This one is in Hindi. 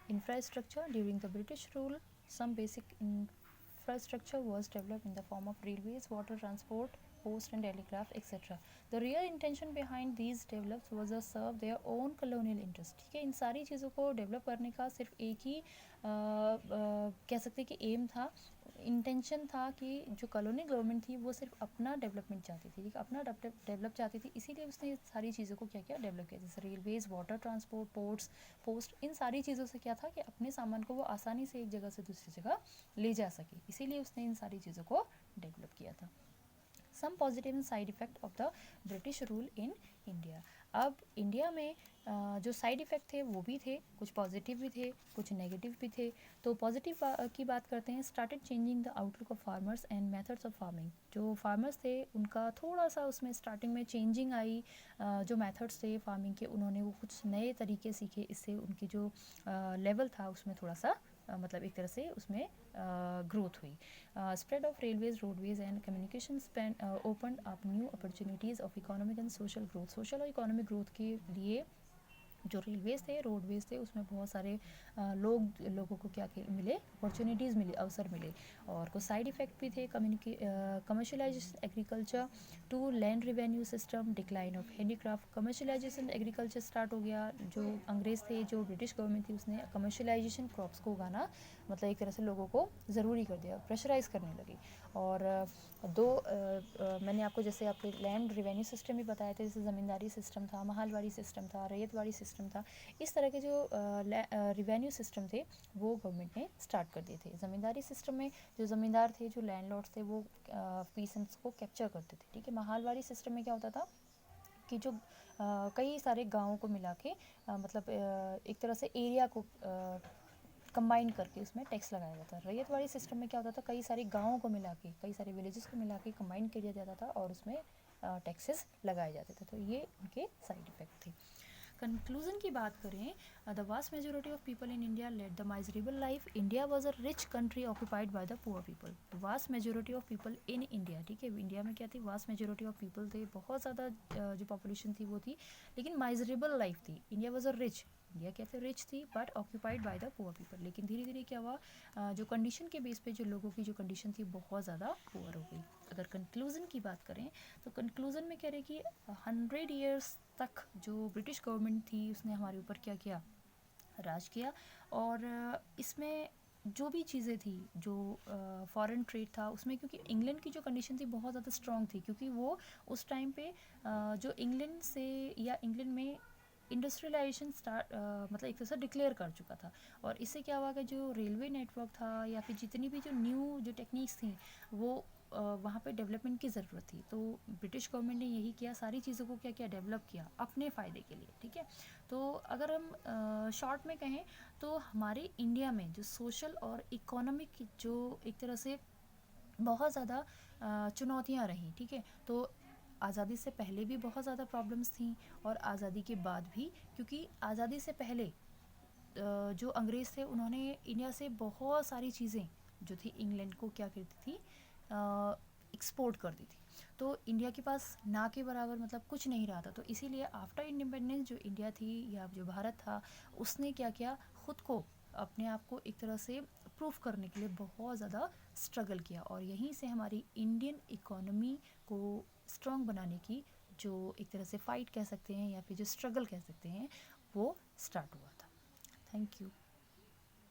infrastructure. During the British rule, some basic infrastructure was developed in the form of railways, water transport, post and telegraph, etc. The real intention behind these develops was to serve their own colonial interest. ठीक है, इन सारी चीज़ों को डेवलप करने का सिर्फ एक ही कह सकते हैं कि एम था, इंटेंशन था कि जो कॉलोनी गवर्नमेंट थी वो सिर्फ अपना डेवलपमेंट चाहती थी, ठीक है, अपना डेवलप चाहती थी, इसीलिए उसने सारी चीज़ों को क्या किया, डेवलप किया, जैसे railways, water transport, ports, post, इन सारी चीज़ों से क्या था कि अपने सामान को वो आसानी से एक जगह से दूसरी जगह ले जा सके, इसीलिए उसने इन सारी चीज़ों को डेवलप किया था. Some positive and side effect of the British rule in India. अब इंडिया में जो साइड इफ़ेक्ट थे वो भी थे, कुछ पॉजिटिव भी थे, कुछ नेगेटिव भी थे. तो पॉजिटिव की बात करते हैं. Started changing the outlook of farmers and methods of farming. जो फार्मर्स थे उनका थोड़ा सा उसमें स्टार्टिंग में चेंजिंग आई. जो मेथड्स थे फार्मिंग के उन्होंने वो कुछ नए तरीके सीखे, इससे उनकी जो लेवल था उसमें थोड़ा सा मतलब एक तरह से उसमें ग्रोथ हुई. Spread of railways, roadways and communication Spain open up new opportunities of economic and social growth. Social और इकोनॉमिक ग्रोथ के लिए जो रेलवेज़ थे, रोडवेज़ थे, उसमें बहुत सारे लोगों को क्या मिले, अपॉर्चुनिटीज़ मिली, अवसर मिले. और कुछ साइड इफ़ेक्ट भी थे. Commercialisation agriculture to land revenue system, decline of handicraft. Commercialisation agriculture start हो गया. जो अंग्रेज़ थे, जो ब्रिटिश गवर्नमेंट थी, उसने कमर्शलाइजेशन क्रॉप्स को उगाना मतलब एक तरह से लोगों को ज़रूरी कर दिया, प्रेशराइज़ करने लगी. और मैंने आपको जैसे आपके लैंड रिवेन्यू सिस्टम भी बताए थे, जैसे ज़मींदारी सिस्टम था, महालवाड़ी सिस्टम था, रैयतवाड़ी सिस्टम था. इस तरह के जो रिवेन्यू सिस्टम थे वो गवर्नमेंट ने स्टार्ट कर दिए थे. ज़मींदारी सिस्टम में जो ज़मींदार थे, जो लैंडलॉर्ड्स थे, वो पीसेंट्स को कैप्चर करते थे, ठीक है. महालवाड़ी सिस्टम में क्या होता था कि जो कई सारे गाँवों को मिला के मतलब एक तरह से एरिया को कंबाइन करके उसमें टैक्स लगाया जाता है. रैयतवाड़ी सिस्टम में क्या होता था, कई सारे गाँवों को मिला के, कई सारे विलेजेस को मिला के कंबाइन किया जाता था और उसमें टैक्सेस लगाए जाते थे. तो ये उनके साइड इफ़ेक्ट थे. कंक्लूजन की बात करें, the vast majority of people in India lead the miserable life. India was a rich country occupied by the poor people. Vast majority of people in India, ठीक है, इंडिया में क्या थी, वास्ट मेजोरिटी ऑफ पीपल थे, बहुत ज़्यादा जो पॉपुलेशन थी वो थी, लेकिन माइजरेबल लाइफ थी. India was a rich, India कहते रिच थी but occupied by the poor people. लेकिन धीरे धीरे क्या हुआ, जो कंडीशन के बेस पे जो लोगों की जो कंडीशन थी बहुत ज़्यादा पुअर हो गई. अगर कंक्लूजन की बात करें तो कंक्लूजन में कह रहे कि 100 ईयर्स तक जो ब्रिटिश गवर्नमेंट थी उसने हमारे ऊपर क्या किया, राज किया. और इसमें जो भी चीज़ें थी, जो फॉरेन ट्रेड था उसमें, क्योंकि इंग्लैंड की जो कंडीशन थी बहुत ज़्यादा स्ट्रॉन्ग थी, क्योंकि वो उस टाइम पे जो इंग्लैंड से या इंग्लैंड में इंडस्ट्रियलाइजेशन स्टार्ट मतलब एक तरह से डिक्लेयर कर चुका था. और इससे क्या हुआ कि जो रेलवे नेटवर्क था या फिर जितनी भी जो न्यू जो टेक्निक्स थी वो वहाँ पे डेवलपमेंट की ज़रूरत थी. तो ब्रिटिश गवर्नमेंट ने यही किया, सारी चीज़ों को क्या किया, डेवलप किया अपने फ़ायदे के लिए, ठीक है. तो अगर हम शॉर्ट में कहें तो हमारे इंडिया में जो सोशल और इकोनॉमिक जो एक तरह से बहुत ज़्यादा चुनौतियाँ रहीं, ठीक है. तो आज़ादी से पहले भी बहुत ज़्यादा प्रॉब्लम्स थी और आज़ादी के बाद भी, क्योंकि आज़ादी से पहले जो अंग्रेज़ थे उन्होंने इंडिया से बहुत सारी चीज़ें जो थी इंग्लैंड को क्या करती थी, एक्सपोर्ट कर दी थी. तो इंडिया के पास ना के बराबर मतलब कुछ नहीं रहा था. तो इसीलिए आफ्टर इंडिपेंडेंस जो इंडिया थी या जो भारत था उसने क्या किया, ख़ुद को अपने आप को एक तरह से प्रूफ करने के लिए बहुत ज़्यादा स्ट्रगल किया. और यहीं से हमारी इंडियन इकोनॉमी को स्ट्रॉन्ग बनाने की जो एक तरह से फ़ाइट कह सकते हैं या फिर जो स्ट्रगल कह सकते हैं वो स्टार्ट हुआ था. Thank you.